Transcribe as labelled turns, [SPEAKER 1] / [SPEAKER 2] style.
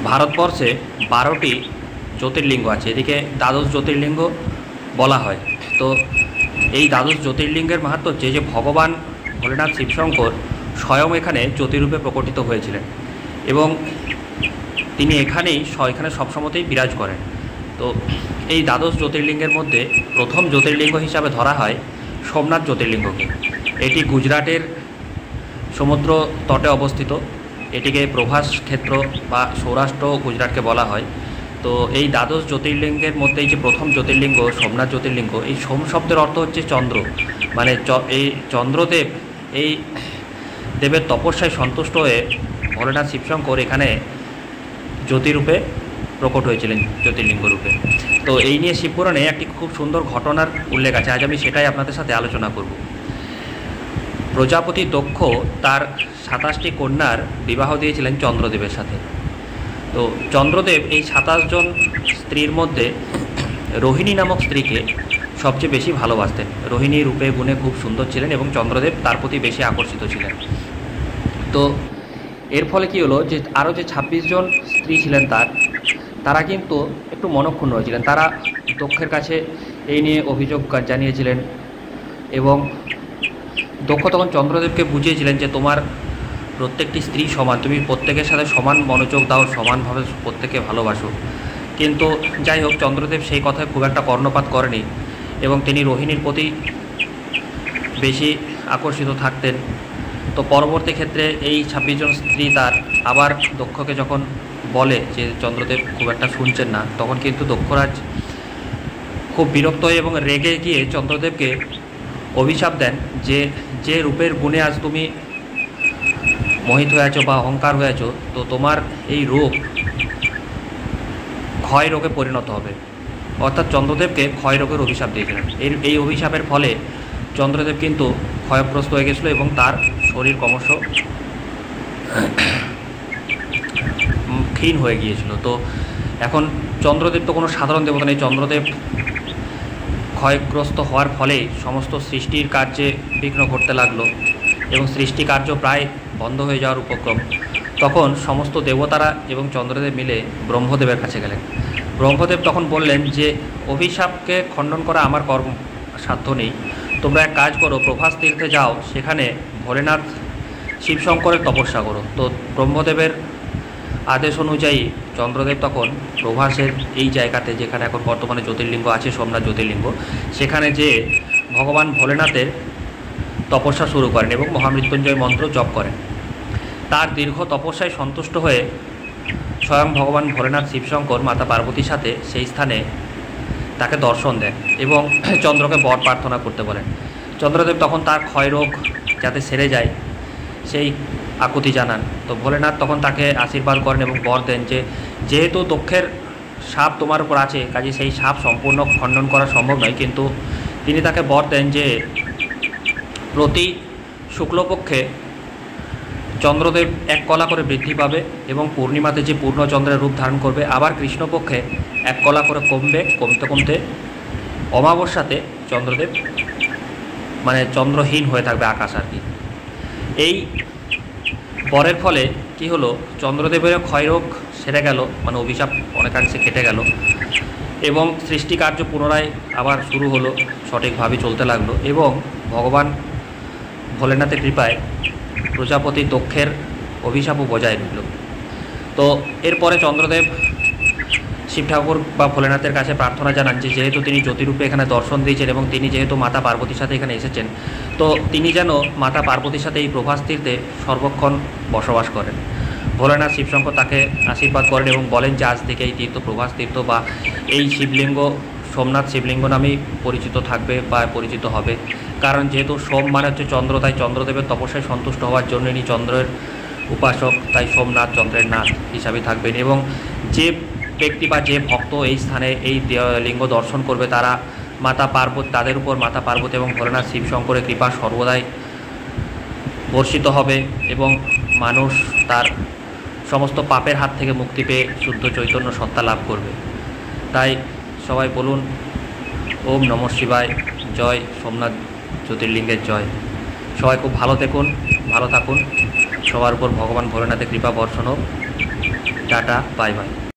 [SPEAKER 1] ভারতবর্ষে 12টি জ্যোতির্লিঙ্গ আছে, এদিকে দ্বাদশ জ্যোতির্লিঙ্গ বলা হয়। তো এই দ্বাদশ জ্যোতির্লিঙ্গের মাহাত্ম্য হচ্ছে যে ভগবান ভোলেনাথ শিবশঙ্কর স্বয়ং এখানে জ্যোতিরূপে প্রকটিত হয়েছিলেন এবং তিনি এখানে সবসময়তেই বিরাজ করেন। তো এই দ্বাদশ জ্যোতির্লিঙ্গের মধ্যে প্রথম জ্যোতির্লিঙ্গ হিসাবে ধরা হয় সোমনাথ জ্যোতির্লিঙ্গকে। এটি গুজরাটের সমুদ্র তটে অবস্থিত। এটিকে প্রভাস ক্ষেত্র বা সৌরাষ্ট্র গুজরাটকে বলা হয়। তো এই দ্বাদশ জ্যোতির্লিঙ্গের মধ্যে এই যে প্রথম জ্যোতির্লিঙ্গ সোমনাথ জ্যোতির্লিঙ্গ, এই সোম শব্দের অর্থ হচ্ছে চন্দ্র, মানে এই চন্দ্রদেব, এই দেবের তপস্যায় সন্তুষ্ট হয়ে ভোলেনাথ শিবশঙ্কর এখানে জ্যোতিরূপে প্রকট হয়েছিলেন, জ্যোতির্লিঙ্গ রূপে। তো এই নিয়ে শিবপুরাণে একটি খুব সুন্দর ঘটনার উল্লেখ আছে, আজ আমি সেটাই আপনাদের সাথে আলোচনা করব। প্রজাপতি দক্ষ তার 27টি কন্যার বিবাহ দিয়েছিলেন চন্দ্রদেবের সাথে। তো চন্দ্রদেব এই 27 জন স্ত্রীর মধ্যে রোহিণী নামক স্ত্রীকে সবচেয়ে বেশি ভালোবাসতেন। রোহিণী রূপে গুণে খুব সুন্দর ছিলেন এবং চন্দ্রদেব তার প্রতি বেশি আকর্ষিত ছিলেন। তো এর ফলে কী হলো, যে আরও যে 26 জন স্ত্রী ছিলেন তারা কিন্তু একটু মনক্ষুণ্ণ হয়েছিলেন। তারা দক্ষের কাছে এই নিয়ে অভিযোগ জানিয়েছিলেন এবং দক্ষ তখন চন্দ্রদেবকে বুঝিয়েছিলেন যে তোমার প্রত্যেকটি স্ত্রী সমান, তুমি প্রত্যেকের সাথে সমান মনোযোগ দাও, সমানভাবে প্রত্যেকে ভালোবাসো। কিন্তু যাই হোক, চন্দ্রদেব সেই কথায় খুব একটা কর্ণপাত করেনি এবং তিনি রোহিণীর প্রতি বেশি আকর্ষিত থাকতেন। তো পরবর্তী ক্ষেত্রে এই 26 জন স্ত্রী তার আবার দক্ষকে যখন বলে যে চন্দ্রদেব খুব একটা শুনছেন না, তখন কিন্তু দক্ষরাজ খুব বিরক্ত হয়ে এবং রেগে গিয়ে চন্দ্রদেবকে অভিশাপ দেন যে যে রূপের গুণে আজ তুমি মোহিত হয়ে আছো বা অহংকার হয়ে আছো, তো তোমার এই রূপ ক্ষয় রোগে পরিণত হবে। অর্থাৎ চন্দ্রদেবকে ক্ষয় রোগের অভিশাপ দিয়েছিলেন। এই অভিশাপের ফলে চন্দ্রদেব কিন্তু ক্ষয়গ্রস্ত হয়ে গেছিলো এবং তার শরীর ক্রমশ ক্ষীণ হয়ে গিয়েছিল। তো এখন চন্দ্রদেব তো কোনো সাধারণ দেবতা নেই। চন্দ্রদেব ক্ষয়গ্রস্ত হওয়ার ফলেই সমস্ত সৃষ্টির কার্যে বিঘ্ন ঘটতে লাগলো এবং সৃষ্টি কার্য প্রায় বন্ধ হয়ে যাওয়ার উপক্রম। তখন সমস্ত দেবতারা এবং চন্দ্রদেব মিলে ব্রহ্মদেবের কাছে গেলেন। ব্রহ্মদেব তখন বললেন যে অভিশাপকে খণ্ডন করা আমার কর্ম সাধ্য নেই, তোমরা এক কাজ করো, প্রভাস তীর্থে যাও, সেখানে ভোলেনাথ শিবশঙ্করের তপস্যা করো। তো ব্রহ্মদেবের আদেশ অনুযায়ী চন্দ্রদেব তখন প্রভাসের এই জায়গাতে, যেখানে এখন বর্তমানে জ্যোতির্লিঙ্গ আছে সোমনাথ জ্যোতির্লিঙ্গ, সেখানে যে ভগবান ভোলেনাথের তপস্যা শুরু করেন এবং মহামৃত্যুঞ্জয় মন্ত্র জপ করেন। তার দীর্ঘ তপস্যায় সন্তুষ্ট হয়ে স্বয়ং ভগবান ভোলেনাথ শিবশঙ্কর মাতা পার্বতীর সাথে সেই স্থানে তাকে দর্শন দেন এবং চন্দ্রকে বর প্রার্থনা করতে বলেন। চন্দ্রদেব তখন তার ক্ষয়রোগ যাতে সেরে যায় সেই আকুতি জানান। তো ভোলেনাথ তখন তাকে আশীর্বাদ করেন এবং বর দেন যে যেহেতু দক্ষের সাপ তোমার উপর আছে, কাজে সেই সাপ সম্পূর্ণ খণ্ডন করা সম্ভব নয়, কিন্তু তিনি তাকে বর দেন যে প্রতি শুক্লপক্ষে চন্দ্রদেব 1 কলা করে বৃদ্ধি পাবে এবং পূর্ণিমাতে যে পূর্ণচন্দ্রের রূপ ধারণ করবে, আবার কৃষ্ণপক্ষে 1 কলা করে কমবে, কমতে কমতে অমাবস্যাতে চন্দ্রদেব মানে চন্দ্রহীন হয়ে থাকবে আকাশ আর কি। এই বরের ফলে কি হলো, চন্দ্রদেবের ক্ষয়রোগ সেরে গেল, মানে অভিশাপ অনেকাংশে কেটে গেল এবং সৃষ্টি কার্য পুনরায় আবার শুরু হলো, সঠিকভাবে চলতে লাগলো এবং ভগবান ভোলেনাথের কৃপায় প্রজাপতি দক্ষের অভিশাপও বজায় রইল। তো এরপরে চন্দ্রদেব শিব ঠাকুর বা ভোলেনাথের কাছে প্রার্থনা জানান যে যেহেতু তিনি জ্যোতিরূপে এখানে দর্শন দিয়েছেন এবং তিনি যেহেতু মাতা পার্বতীর সাথে এখানে এসেছেন, তো তিনি যেন মাতা পার্বতীর সাথে এই প্রভাস তীর্থে সর্বক্ষণ বসবাস করেন। ভোলেনাথ শিবশঙ্কর তাকে আশীর্বাদ করেন এবং বলেন যে আজ থেকে এই তীর্থ প্রভাস তীর্থ বা এই শিবলিঙ্গ সোমনাথ শিবলিঙ্গ নামেই পরিচিত থাকবে বা পরিচিত হবে। কারণ যেহেতু সোম মানে হচ্ছে চন্দ্র, তাই চন্দ্রদেবের তপস্যায় সন্তুষ্ট হওয়ার জন্য ইনি চন্দ্রের উপাসক, তাই সোমনাথ চন্দ্রের নাথ হিসাবে থাকবেন। এবং যে ব্যক্তি বা যে ভক্ত এই স্থানে এই লিঙ্গ দর্শন করবে, তারা মাতা পার্বতী, তাদের উপর মাতা পার্বতী এবং ভোলেনাথ শিবশঙ্করের কৃপা সর্বদাই বর্ষিত হবে এবং মানুষ তার সমস্ত পাপের হাত থেকে মুক্তি পেয়ে শুদ্ধ চৈতন্য সত্তা লাভ করবে। তাই সবাই বলুন ওম নমঃ শিবায়, জয় সোমনাথ জ্যোতির্লিঙ্গের জয়। সবাই খুব ভালো থাকুন, সবার উপর ভগবান ভোলেনাথের কৃপা বর্ষণ হোক। Tata, bye bye.